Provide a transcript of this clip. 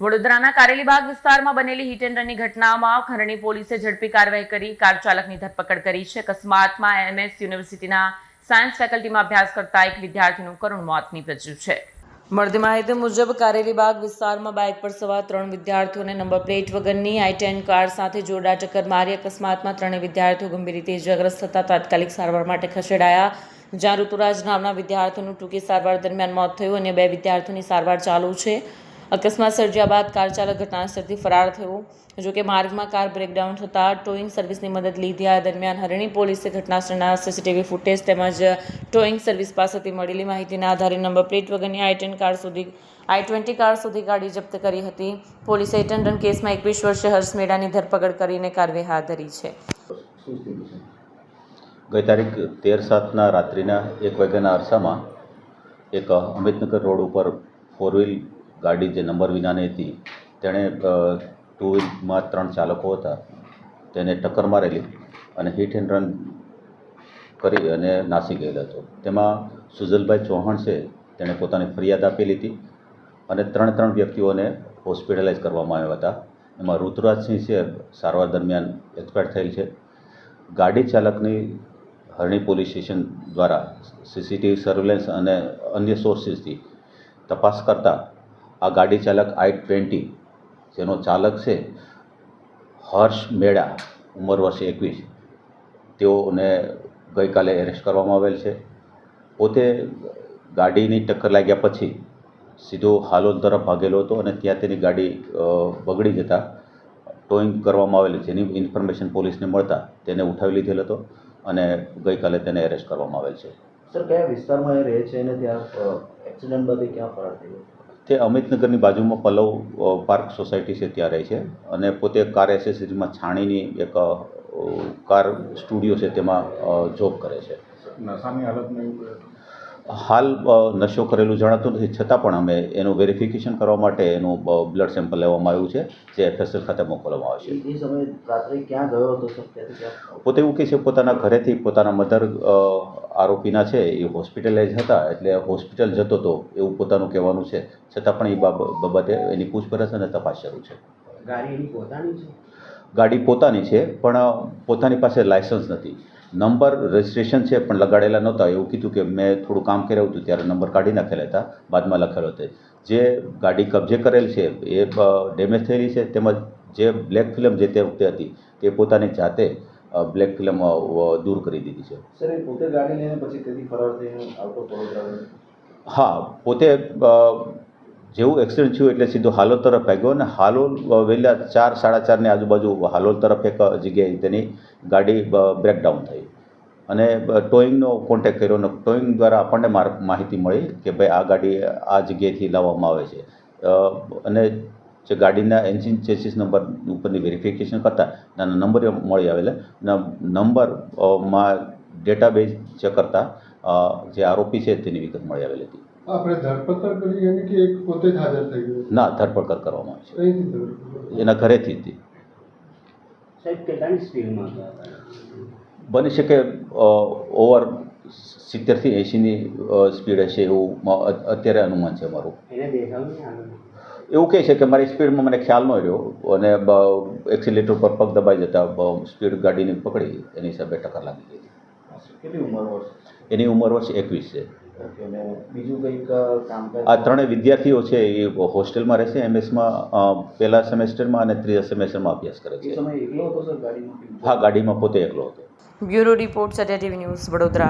વડોદરાના કારેલીબાગ વિસ્તારમાં બનેલી હિટ એન્ડ રનની ઘટનામાં ખરણી પોલીસે ઝડપી કાર્યવાહી કરી કાર ચાલકની ધરપકડ કરી છે. અકસ્માતમાં એમએસ યુનિવર્સિટીના સાયન્સ ફેકલ્ટીમાં અભ્યાસ કરતા એક વિદ્યાર્થીનું કરુણ મોત નીપજ્યું છે. મળતી માહિતી મુજબ કારેલીબાગ વિસ્તારમાં બાઇક પર સવાર 3 વિદ્યાર્થીઓને નંબર પ્લેટ વગરની i10 કાર સાથે જોરદાર ટક્કર મારી. અકસ્માતમાં 3 વિદ્યાર્થીઓ ગંભીર રીતે ઇજાગ્રસ્ત થતા તાત્કાલિક સારવાર માટે ખસેડાયા, જ્યાં ઋતુરાજ નામના વિદ્યાર્થીનું ટૂંકી સારવાર દરમિયાન મોત થયું અને 2 વિદ્યાર્થીઓની સારવાર ચાલુ છે. અકસ્માત સર્જ્યા બાદ કાર ચાલક ઘટનાસ્થળથી ફરાર થયો. જોકે માર્ગમાં કાર બ્રેકડાઉન થતાં ટોઈંગ સર્વિસની મદદ લીધી. આ દરમિયાન હરણી પોલીસે ઘટનાસ્થળના સીસીટીવી ફૂટેજ તેમજ ટોઈંગ સર્વિસ પાસેથી મળેલી માહિતીના આધારે નંબર પ્લેટ વગરની i20 કાર સુધી ગાડી જપ્ત કરી હતી. પોલીસે હિટ એન્ડ રન કેસમાં 21 વર્ષીય હર્ષ મેડાની ધરપકડ કરીને કાર્યવાહી હાથ ધરી છે. ગઈ તારીખ 13/7ના રાત્રિના 1 વાગ્યાના અરસામાં એક અમિતનગર રોડ ઉપર 4 વ્હીલ ગાડી જે નંબર વિનાની હતી તેણે 2 વ્હીલમાં 3 ચાલકો હતા તેને ટક્કર મારેલી અને હિટ એન્ડ રન કરી અને નાસી ગયેલ હતો. તેમાં સુજલભાઈ ચૌહાણ છે તેણે પોતાની ફરિયાદ આપેલી હતી અને 3 વ્યક્તિઓને હોસ્પિટલાઇઝ કરવામાં આવ્યા હતા. એમાં ઋતુરાજસિંહ છે સારવાર દરમિયાન એક્સપાયર થયેલ છે. ગાડી ચાલકની હરણી પોલીસ સ્ટેશન દ્વારા સીસીટીવી સર્વેલન્સ અને અન્ય સોર્સિસથી તપાસ કરતાં આ ગાડી ચાલક i20 જેનો ચાલક છે હર્ષ મેડા, ઉંમર વર્ષ 21, તેઓને ગઈકાલે એરેસ્ટ કરવામાં આવેલ છે. પોતે ગાડીની ટક્કર લાગ્યા પછી સીધો હાલોલ તરફ ભાગેલો હતો અને ત્યાં તેની ગાડી બગડી જતાં ટોઈંગ કરવામાં આવેલી, જેની ઇન્ફોર્મેશન પોલીસને મળતા તેને ઉઠાવી લીધેલ હતો અને ગઈકાલે તેને એરેસ્ટ કરવામાં આવેલ છે. સર, કયા વિસ્તારમાં એ રહે છે અને ત્યાં એક્સિડન્ટ બાદ ક્યાં ફરાર થયો? તે અમિતનગરની બાજુમાં પલ્લવ પાર્ક સોસાયટી છે ત્યાં રહે છે અને પોતે કાર એસેસરીઝમાં છાણીની એક કાર સ્ટુડિયો છે તેમાં જોબ કરે છે. નશાની હાલતમાં હાલ નશો કરેલું જણાતું નથી, છતાં પણ અમે એનું વેરિફિકેશન કરવા માટે એનું બ્લડ સેમ્પલ લેવામાં આવ્યું છે, જે FSL ખાતે મોકલવામાં આવશે. એ સમયે રાત્રે ક્યાં ગયો હતો સર? ત્યાંથી પોતે એવું કહે છે પોતાના ઘરેથી પોતાના મધર આરોપીના છે એ હોસ્પિટલાઇઝ હતા એટલે હોસ્પિટલ જતો હતો એવું પોતાનું કહેવાનું છે, છતાં પણ એ બાબતે એની પૂછપરછ અને તપાસ શરૂ છે. ગાડી એની પોતાની છે? ગાડી પોતાની છે પણ પોતાની પાસે લાયસન્સ નથી. નંબર રજિસ્ટ્રેશન છે પણ લગાડેલા નહોતા. એવું કીધું કે મેં થોડું કામ કર્યું હતું ત્યારે નંબર કાઢી નાખેલા હતા, બાદમાં લખેલો હતો. જે ગાડી કબજે કરેલ છે એ ડેમેજ થયેલી છે, તેમજ જે બ્લેક ફિલ્મ જે તે વખતે હતી તે પોતાની જાતે બ્લેક ફિલ્મ દૂર કરી દીધી છે. સર, એ પોતે ગાડી લઈને પછી તેથી ફરાર થઈને આવતો વડોદરા? હા, પોતે જેવું એક્સિડન્ટ થયું એટલે સીધો હાલોલ તરફ ભાગ્યો અને હાલોલ વહેલા 4-4:30ની આજુબાજુ હાલોલ તરફ એક જગ્યાએ તેની ગાડી બ્રેકડાઉન થઈ અને ટોઈંગનો કોન્ટેક્ટ કર્યો અને ટોઈંગ દ્વારા આપણને માહિતી મળી કે ભાઈ આ ગાડી આ જગ્યાએથી લાવવામાં આવે છે અને જે ગાડીના એન્જિન ચેસિસ નંબર ઉપરની વેરિફિકેશન કરતાં નાના નંબર મળી આવેલા. નંબરમાં ડેટાબેઝ ચેક કરતાં જે આરોપી છે તેની વિગત મળી આવેલી હતી. આપણે ધરપકડ કરી એની કે એક પોતે જ હાજર થઈ ગયો? ના, ધરપકડ કરવામાં આવી અહીંથી છે, એના ઘરેથી હતી. સાહેબ, કેટલાની સ્પીડમાં હતા? બની શકે ઓવર 70 થી 80ની સ્પીડ હશે એવું અત્યારે અનુમાન છે અમારું. એને દેખાયું નહીં? એવું કહે છે કે મારી સ્પીડમાં મને ખ્યાલ ન રહ્યો અને એક્સિલેટર પર પગ દબાઈ જતા સ્પીડ ગાડીને પકડી એની હિસાબે ટક્કર લાગી ગઈ. કેટલી ઉંમર વર્ષ? એની ઉંમર વર્ષ 21 છે. ઓકે. અને બીજું કંઈક કામકાજ? આ 3 વિદ્યાર્થીઓ છે એ હોસ્ટેલમાં રહેશે, એમએસમાં પહેલા સેમેસ્ટરમાં અને ત્રીજા સેમેસ્ટરમાં અભ્યાસ કરે એ છે. સમયે એકલો હતો સર ગાડીમાં? હા, ગાડીમાં પોતે એકલો હતો. Bureau report, Satya TV news, Vadodara.